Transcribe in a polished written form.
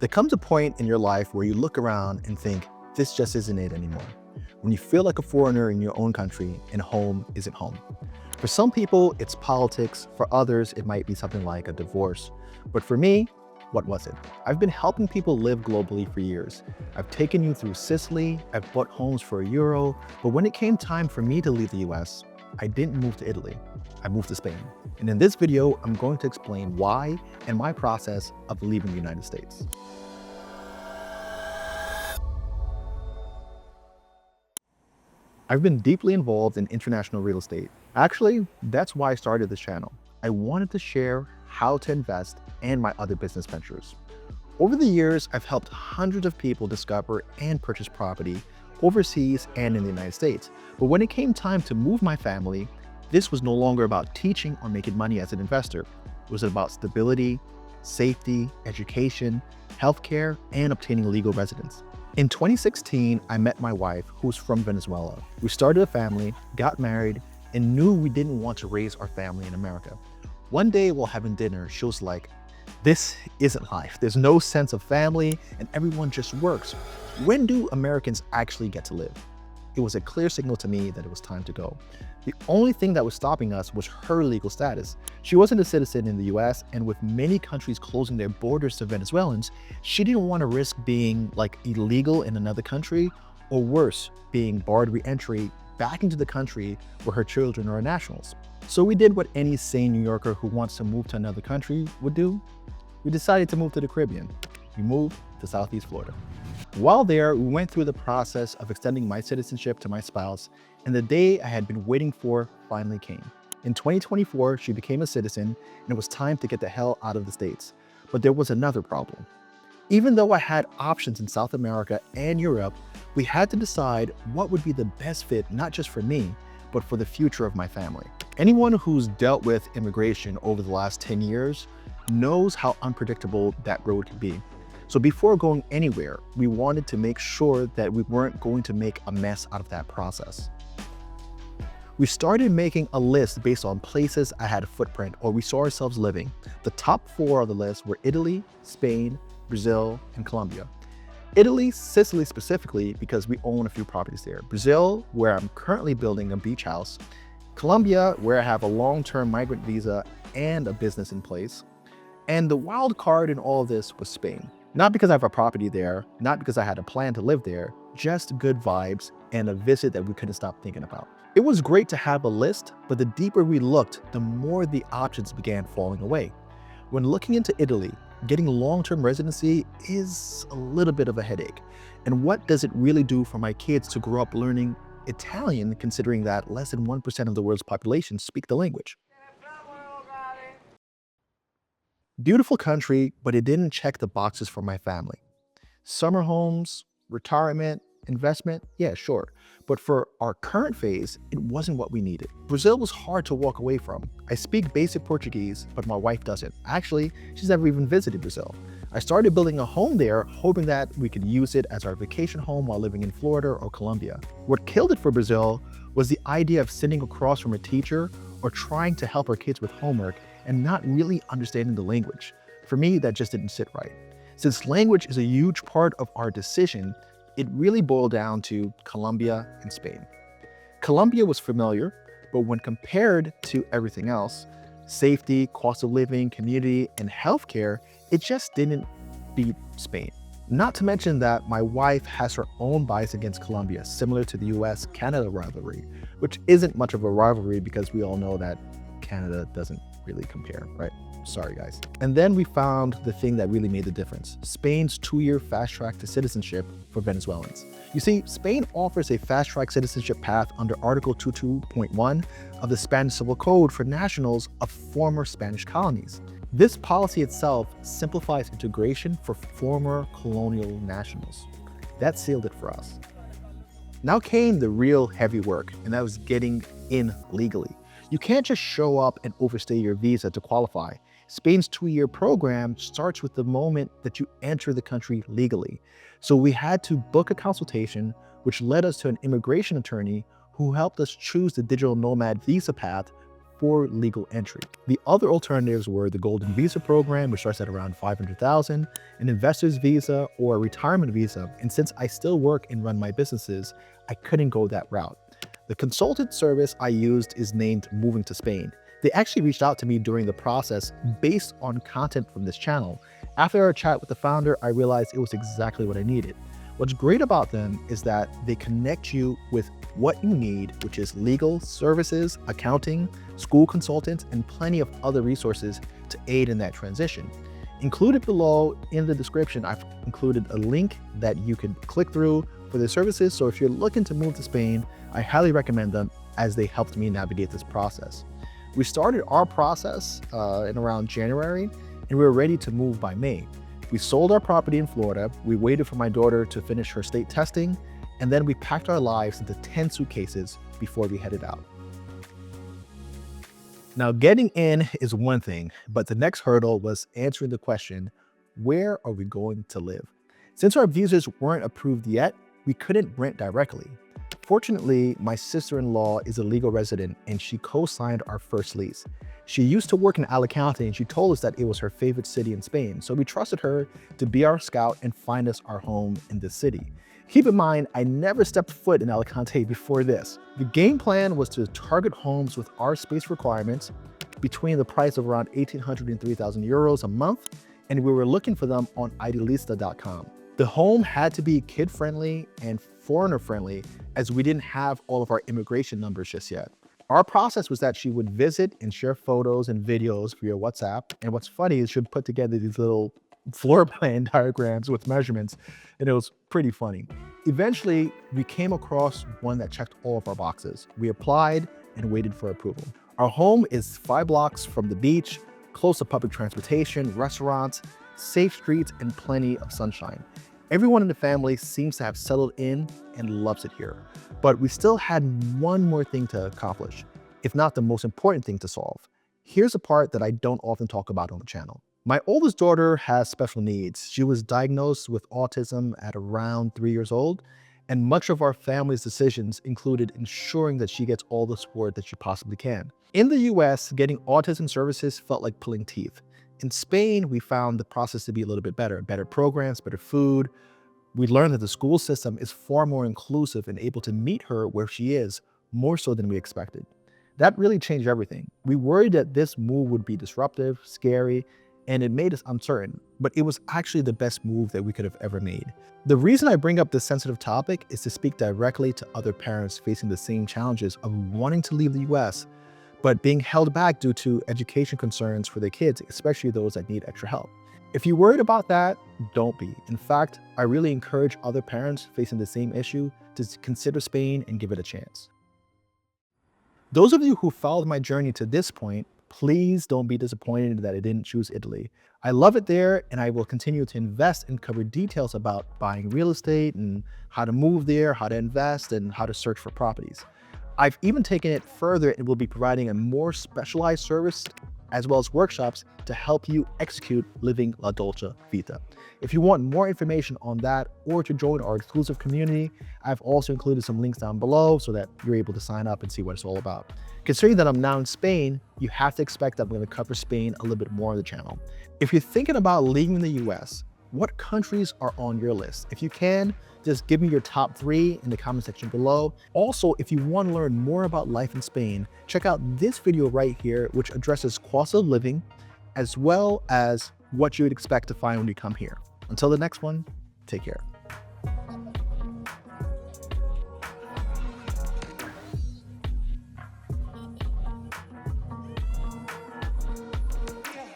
There comes a point in your life where you look around and think, this just isn't it anymore. When you feel like a foreigner in your own country and home isn't home. For some people, it's politics. For others, it might be something like a divorce. But for me, what was it? I've been helping people live globally for years. I've taken you through Sicily, I've bought homes for €1, but when it came time for me to leave the US, I didn't move to Italy, I moved to Spain. And in this video, I'm going to explain why and my process of leaving the United States. I've been deeply involved in international real estate. Actually, that's why I started this channel. I wanted to share how to invest and my other business ventures. Over the years, I've helped hundreds of people discover and purchase property overseas and in the United States. But when it came time to move my family, this was no longer about teaching or making money as an investor. It was about stability, safety, education, healthcare, and obtaining legal residence. In 2016, I met my wife, who's from Venezuela. We started a family, got married, and knew we didn't want to raise our family in America. One day while having dinner, she was like, this isn't life. There's no sense of family and everyone just works. When do Americans actually get to live? It was a clear signal to me that it was time to go. The only thing that was stopping us was her legal status. She wasn't a citizen in the US, and with many countries closing their borders to Venezuelans, she didn't want to risk being illegal in another country, or worse, being barred re-entry back into the country where her children are nationals. So we did what any sane New Yorker who wants to move to another country would do. We decided to move to the Caribbean. We moved to Southeast Florida. While there, we went through the process of extending my citizenship to my spouse, and the day I had been waiting for finally came. In 2024, she became a citizen, and it was time to get the hell out of the States. But there was another problem. Even though I had options in South America and Europe, we had to decide what would be the best fit, not just for me, but for the future of my family. Anyone who's dealt with immigration over the last 10 years knows how unpredictable that road can be. So before going anywhere, we wanted to make sure that we weren't going to make a mess out of that process. We started making a list based on places I had a footprint or we saw ourselves living. The top 4 of the list were Italy, Spain, Brazil, and Colombia. Italy, Sicily specifically, because we own a few properties there. Brazil, where I'm currently building a beach house. Colombia, where I have a long-term migrant visa and a business in place. And the wild card in all of this was Spain. Not because I have a property there, not because I had a plan to live there, just good vibes and a visit that we couldn't stop thinking about. It was great to have a list, but the deeper we looked, the more the options began falling away. When looking into Italy, getting long-term residency is a little bit of a headache. And what does it really do for my kids to grow up learning Italian, considering that less than 1% of the world's population speak the language? Beautiful country, but it didn't check the boxes for my family. Summer homes, retirement, investment, yeah, sure. But for our current phase, it wasn't what we needed. Brazil was hard to walk away from. I speak basic Portuguese, but my wife doesn't. Actually, she's never even visited Brazil. I started building a home there, hoping that we could use it as our vacation home while living in Florida or Colombia. What killed it for Brazil was the idea of sitting across from a teacher or trying to help our kids with homework and not really understanding the language. For me, that just didn't sit right. Since language is a huge part of our decision, it really boiled down to Colombia and Spain. Colombia was familiar, but when compared to everything else, safety, cost of living, community, and healthcare, it just didn't beat Spain. Not to mention that my wife has her own bias against Colombia, similar to the US-Canada rivalry, which isn't much of a rivalry because we all know that Canada doesn't really compare, right? Sorry, guys. And then we found the thing that really made the difference: Spain's 2-year fast track to citizenship for Venezuelans. You see, Spain offers a fast track citizenship path under Article 22.1 of the Spanish Civil Code for nationals of former Spanish colonies. This policy itself simplifies integration for former colonial nationals. That sealed it for us. Now came the real heavy work, and that was getting in legally. You can't just show up and overstay your visa to qualify. Spain's 2-year program starts with the moment that you enter the country legally. So we had to book a consultation, which led us to an immigration attorney who helped us choose the digital nomad visa path before legal entry. The other alternatives were the Golden Visa program, which starts at around $500,000, an investor's visa, or a retirement visa. And since I still work and run my businesses, I couldn't go that route. The consultant service I used is named Moving to Spain. They actually reached out to me during the process based on content from this channel. After our chat with the founder, I realized it was exactly what I needed. What's great about them is that they connect you with what you need, which is legal services, accounting, school consultants, and plenty of other resources to aid in that transition. Included below in the description, I've included a link that you can click through for their services. So if you're looking to move to Spain, I highly recommend them as they helped me navigate this process. We started our process in around January, and we were ready to move by May. We sold our property in Florida, we waited for my daughter to finish her state testing, and then we packed our lives into 10 suitcases before we headed out. Now, getting in is one thing, but the next hurdle was answering the question, where are we going to live? Since our visas weren't approved yet, we couldn't rent directly. Fortunately, my sister-in-law is a legal resident and she co-signed our first lease. She used to work in Alicante and she told us that it was her favorite city in Spain, so we trusted her to be our scout and find us our home in this city. Keep in mind, I never stepped foot in Alicante before this. The game plan was to target homes with our space requirements between the price of around 1,800 and 3,000 euros a month, and we were looking for them on idealista.com. The home had to be kid-friendly and foreigner-friendly as we didn't have all of our immigration numbers just yet. Our process was that she would visit and share photos and videos via WhatsApp. And what's funny is she'd put together these little floor plan diagrams with measurements, and it was pretty funny. Eventually, we came across one that checked all of our boxes. We applied and waited for approval. Our home is 5 blocks from the beach, close to public transportation, restaurants, safe streets, and plenty of sunshine. Everyone in the family seems to have settled in and loves it here. But we still had one more thing to accomplish, if not the most important thing to solve. Here's a part that I don't often talk about on the channel. My oldest daughter has special needs. She was diagnosed with autism at around 3 years old, and much of our family's decisions included ensuring that she gets all the support that she possibly can. In the US, getting autism services felt like pulling teeth. In Spain, we found the process to be a little bit better programs, better food. We learned that the school system is far more inclusive and able to meet her where she is, more so than we expected. That really changed everything. We worried that this move would be disruptive, scary, and it made us uncertain, but it was actually the best move that we could have ever made. The reason I bring up this sensitive topic is to speak directly to other parents facing the same challenges of wanting to leave the US, but being held back due to education concerns for their kids, especially those that need extra help. If you're worried about that, don't be. In fact, I really encourage other parents facing the same issue to consider Spain and give it a chance. Those of you who followed my journey to this point, please don't be disappointed that I didn't choose Italy. I love it there, and I will continue to invest and cover details about buying real estate and how to move there, how to invest, and how to search for properties. I've even taken it further and will be providing a more specialized service as well as workshops to help you execute living La Dolce Vita. If you want more information on that or to join our exclusive community, I've also included some links down below so that you're able to sign up and see what it's all about. Considering that I'm now in Spain, you have to expect that I'm going to cover Spain a little bit more on the channel. If you're thinking about leaving the US, what countries are on your list? If you can, just give me your top 3 in the comment section below. Also, if you want to learn more about life in Spain, check out this video right here, which addresses cost of living, as well as what you would expect to find when you come here. Until the next one, take care.